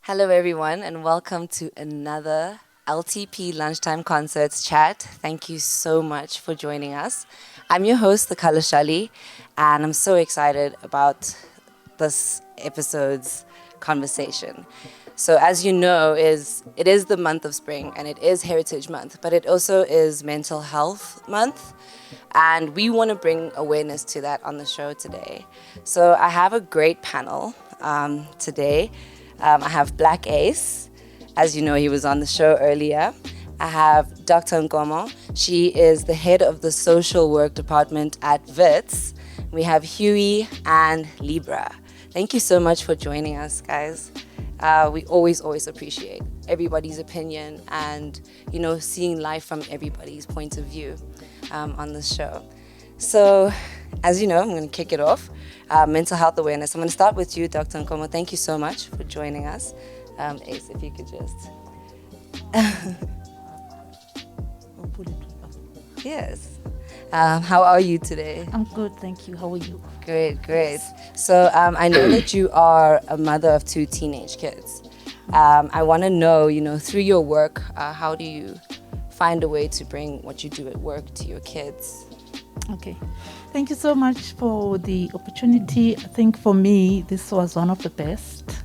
Hello, everyone, and welcome to another LTP Lunchtime Concerts chat. Thank you so much for joining us. I'm your host, TheColourXalee, and I'm so excited about this episode's conversation. So, as you know, it is the month of spring and it is Heritage Month, but it also is Mental Health Month, and we want to bring awareness to that on the show today. So, I have a great panel today. I have Black Ace. As you know, he was on the show earlier. I have Dr. Nkomo. She is the head of the social work department at Wits. We have Huey and Libra. Thank you so much for joining us, guys. We always appreciate everybody's opinion and, seeing life from everybody's point of view on the show. So, as you know, I'm going to kick it off. Mental health awareness. I'm going to start with you, Dr. Nkomo. Thank you so much for joining us. Ace, if you could just... Yes. How are you today? I'm good, thank you. How are you? Great. So I know that you are a mother of 2 teenage kids. I want to know, through your work, how do you find a way to bring what you do at work to your kids? Okay. Thank you so much for the opportunity. I think for me, this was one of the best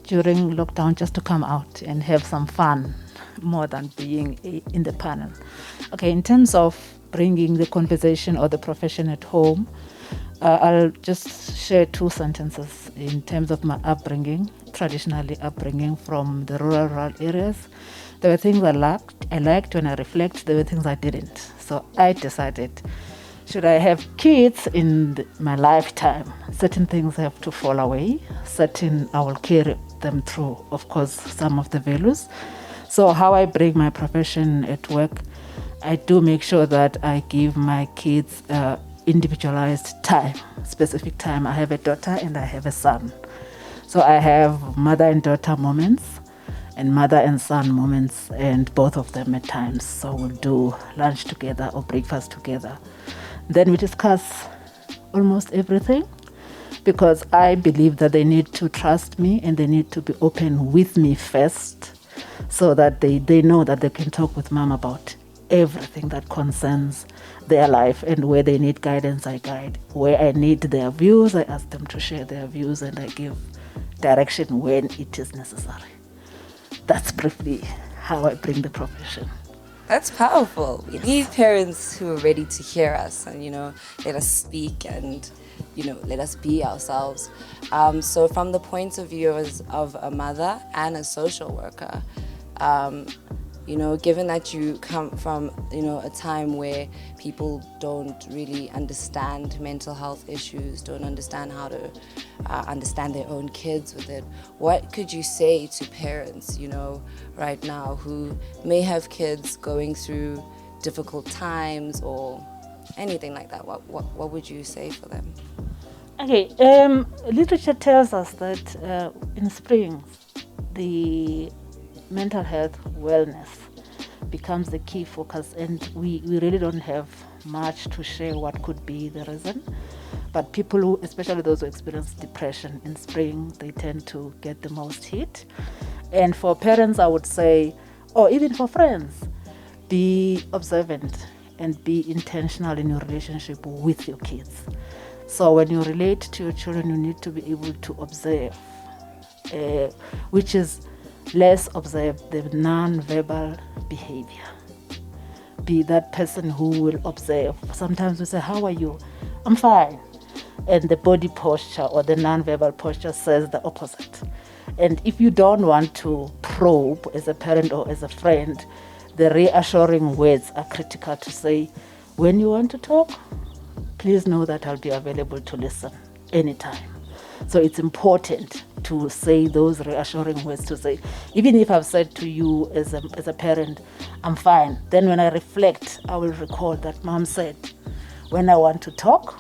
during lockdown, just to come out and have some fun more than being in the panel. Okay, in terms of bringing the conversation or the profession at home, I'll just share 2 sentences in terms of my upbringing, traditionally upbringing from the rural areas. There were things I liked when I reflect, there were things I didn't. So I decided, should I have kids in my lifetime, certain things have to fall away, certain I will carry them through, of course, some of the values. So how I bring my profession at work, I do make sure that I give my kids individualized time, specific time. I have a daughter and I have a son. So I have mother and daughter moments and mother and son moments, and both of them at times. So we'll do lunch together or breakfast together. Then we discuss almost everything, because I believe that they need to trust me and they need to be open with me first, so that they know that they can talk with mom about everything that concerns their life, and where they need guidance, I guide. Where I need their views, I ask them to share their views, and I give direction when it is necessary. That's briefly how I bring the profession. That's powerful. We need parents who are ready to hear us and, let us speak and, let us be ourselves. So from the point of view of a mother and a social worker, given that you come from, a time where people don't really understand mental health issues, don't understand how to understand their own kids with it, what could you say to parents, right now who may have kids going through difficult times or anything like that? What would you say for them? Okay, literature tells us that in spring, the mental health wellness becomes the key focus, and we really don't have much to share what could be the reason. But people who, especially those who experience depression in spring, they tend to get the most hit. And for parents, I would say, or even for friends, be observant and be intentional in your relationship with your kids. So when you relate to your children, you need to be able to observe, which is let's observe the non-verbal behavior. Be that person who will observe. Sometimes we say, how are you? I'm fine. And the body posture or the non-verbal posture says the opposite. And if you don't want to probe as a parent or as a friend, the reassuring words are critical to say, when you want to talk, please know that I'll be available to listen anytime. So it's important to say those reassuring words, to say, even if I've said to you as a parent, I'm fine, then when I reflect, I will recall that mom said, when I want to talk,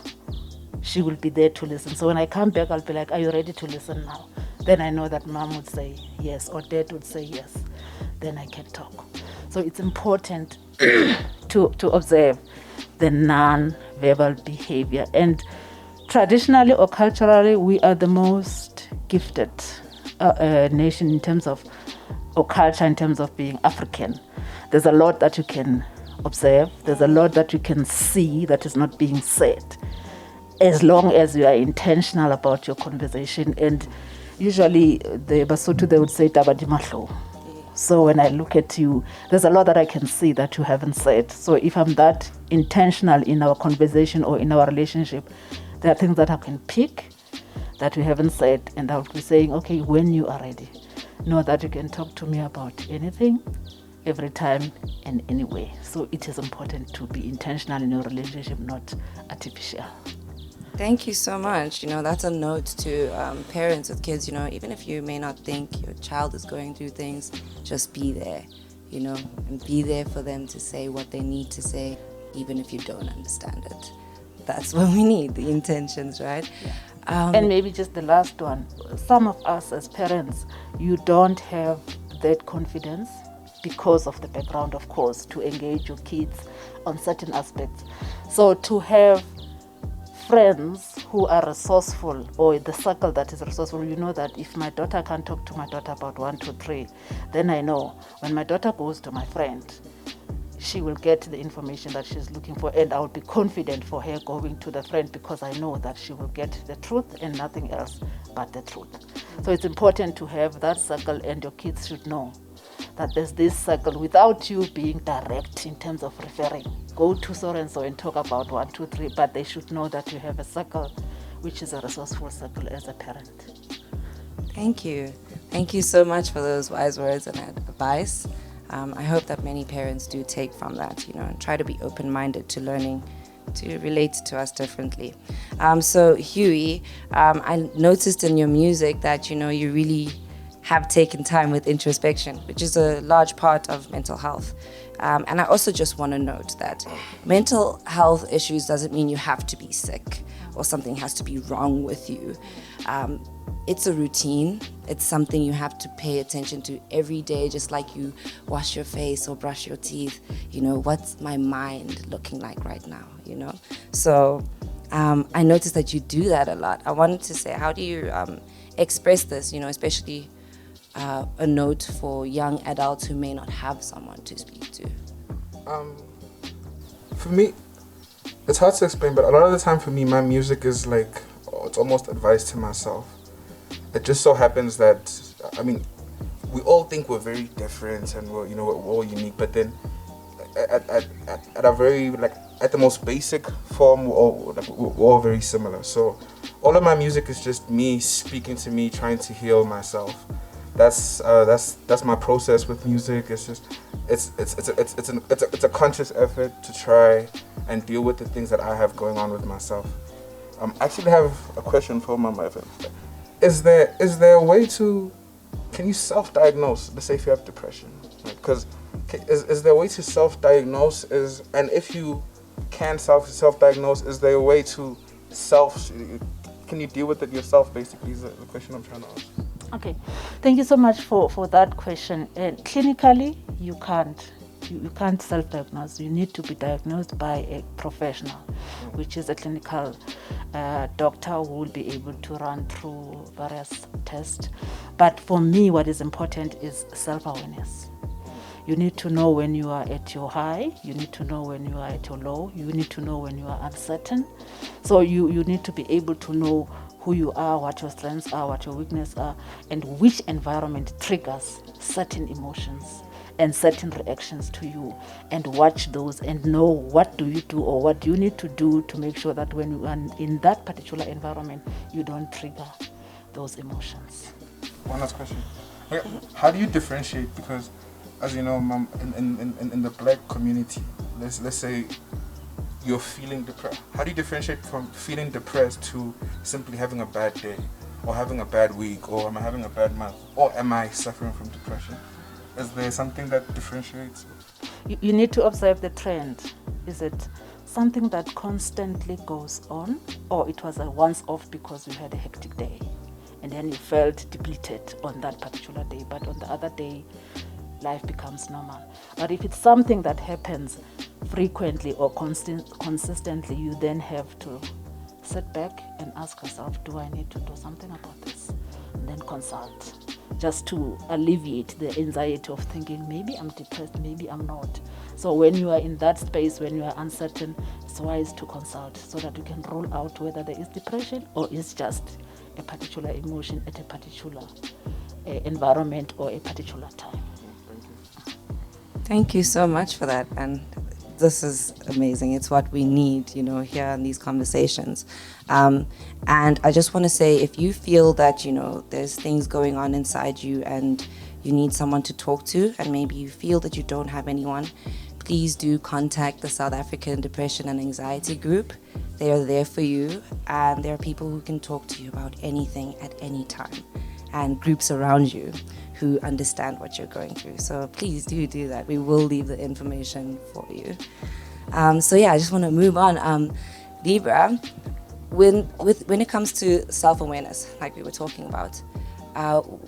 she will be there to listen. So when I come back, I'll be like, are you ready to listen now? Then I know that mom would say yes, or dad would say yes. Then I can talk. So it's important to observe the non-verbal behavior. And traditionally or culturally, we are the most gifted nation in terms of, or culture in terms of being African, there's a lot that you can observe. There's a lot that you can see that is not being said, as long as you are intentional about your conversation. And usually the Basotho, they would say tabadi mahlo. So when I look at you, there's a lot that I can see that you haven't said. So if I'm that intentional in our conversation or in our relationship, there are things that I can pick that we haven't said, and I would be saying, okay, when you are ready, know that you can talk to me about anything, every time, and anyway. So it is important to be intentional in your relationship, not artificial. Thank you so much. That's a note to parents with kids. Even if you may not think your child is going through things, just be there, and be there for them to say what they need to say, even if you don't understand it. That's what we need, the intentions, right? Yeah. And maybe just the last one. Some of us as parents, you don't have that confidence because of the background, of course, to engage your kids on certain aspects. So to have friends who are resourceful, or the circle that is resourceful, you know that if my daughter can't talk to my daughter about 1, 2, 3, then I know when my daughter goes to my friend, she will get the information that she's looking for, and I will be confident for her going to the friend because I know that she will get the truth and nothing else but the truth. So it's important to have that circle, and your kids should know that there's this circle without you being direct in terms of referring. Go to so-and-so and talk about 1, 2, 3, but they should know that you have a circle, which is a resourceful circle as a parent. Thank you. Thank you so much for those wise words and advice. I hope that many parents do take from that, and try to be open-minded to learning to relate to us differently. So Huey, I noticed in your music that, you really have taken time with introspection, which is a large part of mental health. And I also just want to note that mental health issues doesn't mean you have to be sick or something has to be wrong with you. It's a routine. It's something you have to pay attention to every day, just like you wash your face or brush your teeth. What's my mind looking like right now, So I noticed that you do that a lot. I wanted to say, how do you express this, especially a note for young adults who may not have someone to speak to? For me, it's hard to explain, but a lot of the time for me, my music is like, it's almost advice to myself. It just so happens that, we all think we're very different and we're all unique, but then at a very, at the most basic form, we're all very similar. So all of my music is just me speaking to me, trying to heal myself. That's my process with music. It's just it's a conscious effort to try and deal with the things that I have going on with myself. I actually have a question for Mama. Is there a way to, can you self-diagnose? Let's say if you have depression, because is there a way to self-diagnose? And if you can self-diagnose, is there a way to can you deal with it yourself? Basically, is the question I'm trying to ask. Okay, thank you so much for that question. Clinically, you can't self-diagnose. You need to be diagnosed by a professional, which is a clinical doctor who will be able to run through various tests. But for me, what is important is self-awareness. You need to know when you are at your high. You need to know when you are at your low. You need to know when you are uncertain. So you need to be able to know who you are, what your strengths are, what your weaknesses are, and which environment triggers certain emotions and certain reactions to you, and watch those and know what do you do or what you need to do to make sure that when you are in that particular environment, you don't trigger those emotions. One last question. Okay, how do you differentiate? Because, as you know, Mom, in the black community, let's say you're feeling depressed. How do you differentiate from feeling depressed to simply having a bad day, or having a bad week, or am I having a bad month, or am I suffering from depression? Is there something that differentiates? You need to observe the trend. Is it something that constantly goes on, or it was a once-off because you had a hectic day and then you felt depleted on that particular day, but on the other day life becomes normal? But if it's something that happens frequently or consistently, you then have to sit back and ask yourself, do I need to do something about this? then consult, just to alleviate the anxiety of thinking, maybe I'm depressed, maybe I'm not. So when you are in that space, when you are uncertain, it's wise to consult so that you can rule out whether there is depression or it's just a particular emotion at a particular environment or a particular time. Thank you so much for that. And this is amazing. It's what we need, here in these conversations. And I just want to say, if you feel that, there's things going on inside you and you need someone to talk to, and maybe you feel that you don't have anyone, please do contact the South African Depression and Anxiety Group. They are there for you, and there are people who can talk to you about anything at any time, and groups around you who understand what you're going through. So please do that. We will leave the information for you. I just want to move on. Libra, when it comes to self-awareness, like we were talking about,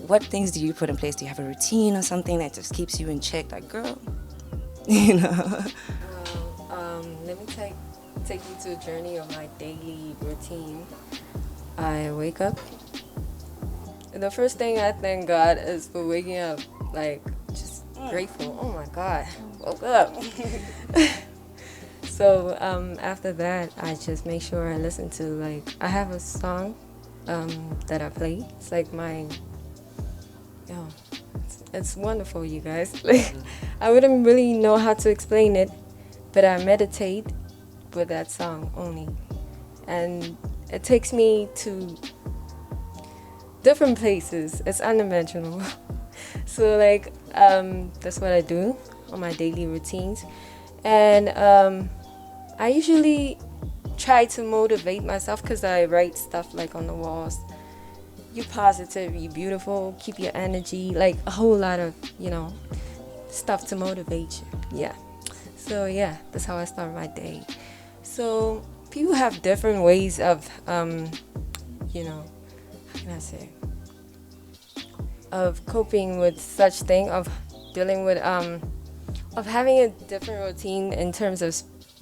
what things do you put in place? Do you have a routine or something that just keeps you in check? Like, girl, Let me take you to a journey of my daily routine. I wake up. The first thing I thank God is for waking up, just grateful. Oh my God, woke up. So after that, I just make sure I listen to, I have a song that I play. It's like it's wonderful, you guys. I wouldn't really know how to explain it, but I meditate with that song only. And it takes me to different places. It's unimaginable. So that's what I do on my daily routines. And I usually try to motivate myself because I write stuff on the walls. You positive, you beautiful, keep your energy, a whole lot of, stuff to motivate you. Yeah. So that's how I start my day. So people have different ways of, how can I say, of coping with such thing, of dealing with, of having a different routine in terms of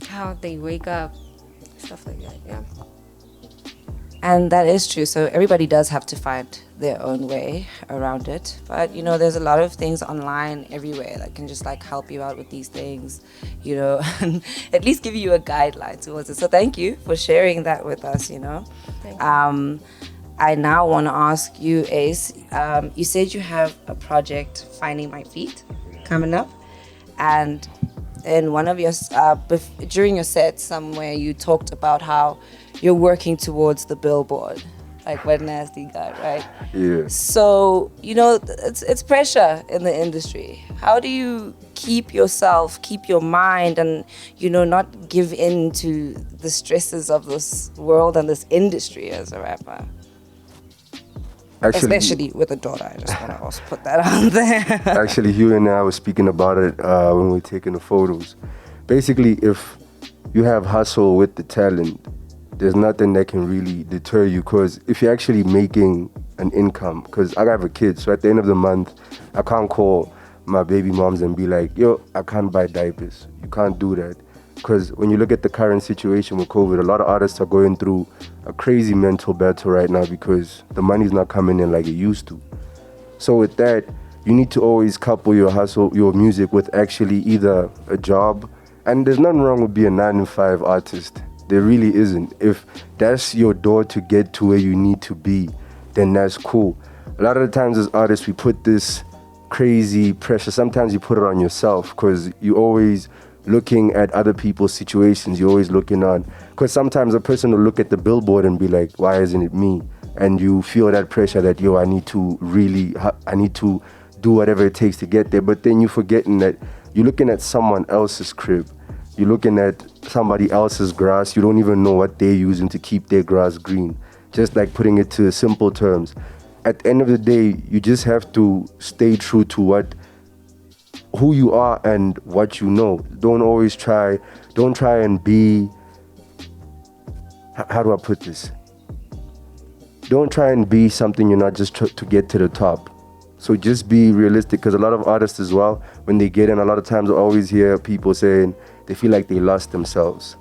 how they wake up, stuff like that. Yeah. And that is true. So everybody does have to find their own way around it. But, there's a lot of things online everywhere that can just help you out with these things, and at least give you a guideline towards it. So thank you for sharing that with us, Thank you. I now want to ask you, Ace, you said you have a project, Finding My Feet, coming up. And in one of your, during your set somewhere, you talked about how you're working towards the billboard, like what Nasty got, right? Yeah. So, it's pressure in the industry. How do you keep yourself, keep your mind, and, not give in to the stresses of this world and this industry as a rapper? Actually, especially with a daughter. I just want to also put that out there. Actually, Huey and I were speaking about it when we were taking the photos. Basically, if you have hustle with the talent, there's nothing that can really deter you, because if you're actually making an income, because I have a kid, so at the end of the month, I can't call my baby moms and be like, yo, I can't buy diapers. You can't do that. Because when you look at the current situation with COVID, a lot of artists are going through a crazy mental battle right now because the money's not coming in like it used to. So with that, you need to always couple your hustle, your music, with actually either a job. And there's nothing wrong with being a 9-to-5 artist. There really isn't. If that's your door to get to where you need to be, then that's cool. A lot of the times as artists, we put this crazy pressure. Sometimes you put it on yourself because you always looking at other people's situations. You're always looking on. Because sometimes a person will look at the billboard and be like, why isn't it me? And you feel that pressure that, I need to do whatever it takes to get there. But then you're forgetting that you're looking at someone else's crib. You're looking at somebody else's grass. You don't even know what they're using to keep their grass green. Just like putting it to simple terms. At the end of the day, you just have to stay true to who you are and what you know. Don't try and be, how do I put this? Don't try and be something you're not, just to get to the top. So just be realistic, because a lot of artists as well, when they get in, a lot of times I always hear people saying they feel like they lost themselves.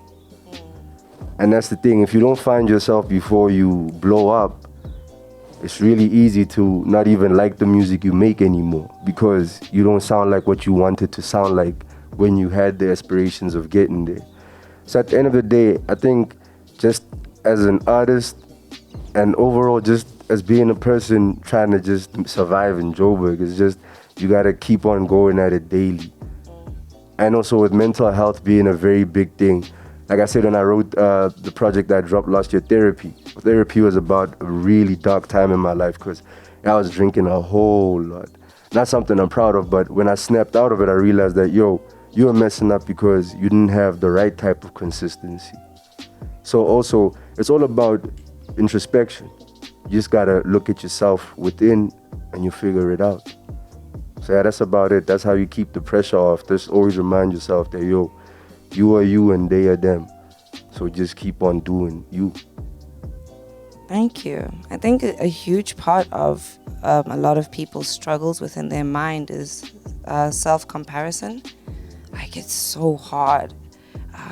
And that's the thing, if you don't find yourself before you blow up, it's really easy to not even like the music you make anymore because you don't sound like what you wanted to sound like when you had the aspirations of getting there. So at the end of the day, I think just as an artist and overall just as being a person trying to just survive in Joburg, it's just you gotta keep on going at it daily. And also with mental health being a very big thing. Like I said, when I wrote the project that I dropped last year, Therapy was about a really dark time in my life because I was drinking a whole lot. Not something I'm proud of, but when I snapped out of it, I realized that, you were messing up because you didn't have the right type of consistency. So also, it's all about introspection. You just gotta look at yourself within and you figure it out. So yeah, that's about it. That's how you keep the pressure off. Just always remind yourself that, you are you and they are them. So just keep on doing you. Thank you. I think a huge part of a lot of people's struggles within their mind is self-comparison. Like, it's so hard,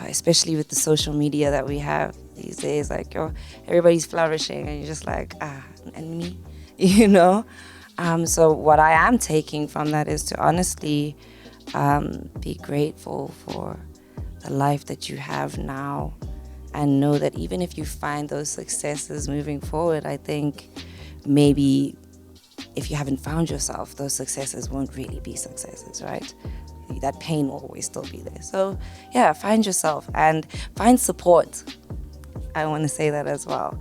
especially with the social media that we have these days. Like, everybody's flourishing and you're just like, and me, So what I am taking from that is to honestly be grateful for the life that you have now, and know that even if you find those successes moving forward, I think maybe if you haven't found yourself, those successes won't really be successes, right? That pain will always still be there. So yeah, find yourself and find support. I want to say that as well.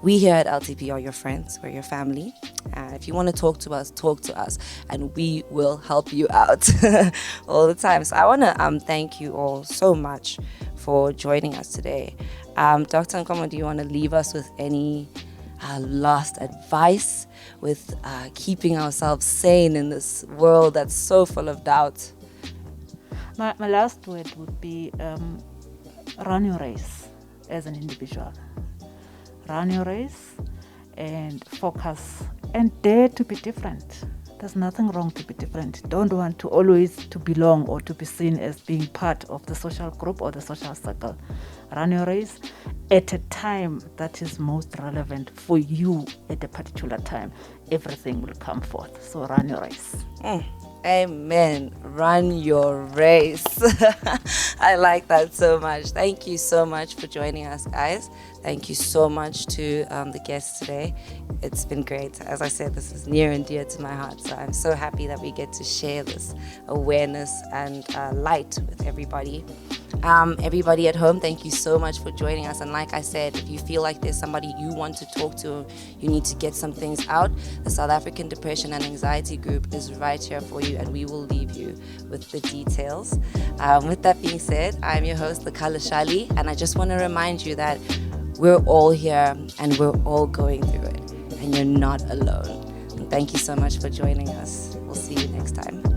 We here at LTP are your friends, we're your family. If you want to talk to us, and we will help you out all the time. So I want to thank you all so much for joining us today. Dr. Nkomo, do you want to leave us with any last advice with keeping ourselves sane in this world that's so full of doubt? My last word would be run your race as an individual. Run your race and focus and dare to be different. There's nothing wrong to be different. Don't want to always to belong or to be seen as being part of the social group or the social circle. Run your race at a time that is most relevant for you at a particular time. Everything will come forth. So run your race. Amen. Run your race. I like that so much. Thank you so much for joining us, guys. Thank you so much to the guests today. It's been great. As I said, this is near and dear to my heart. So I'm so happy that we get to share this awareness and light with everybody. Everybody at home, thank you so much for joining us. And like I said, if you feel like there's somebody you want to talk to, you need to get some things out, the South African Depression and Anxiety Group is right here for you, and we will leave you with the details. With that being said, I'm your host, TheColourXalee, and I just want to remind you that we're all here and we're all going through it, and you're not alone. And thank you so much for joining us. We'll see you next time.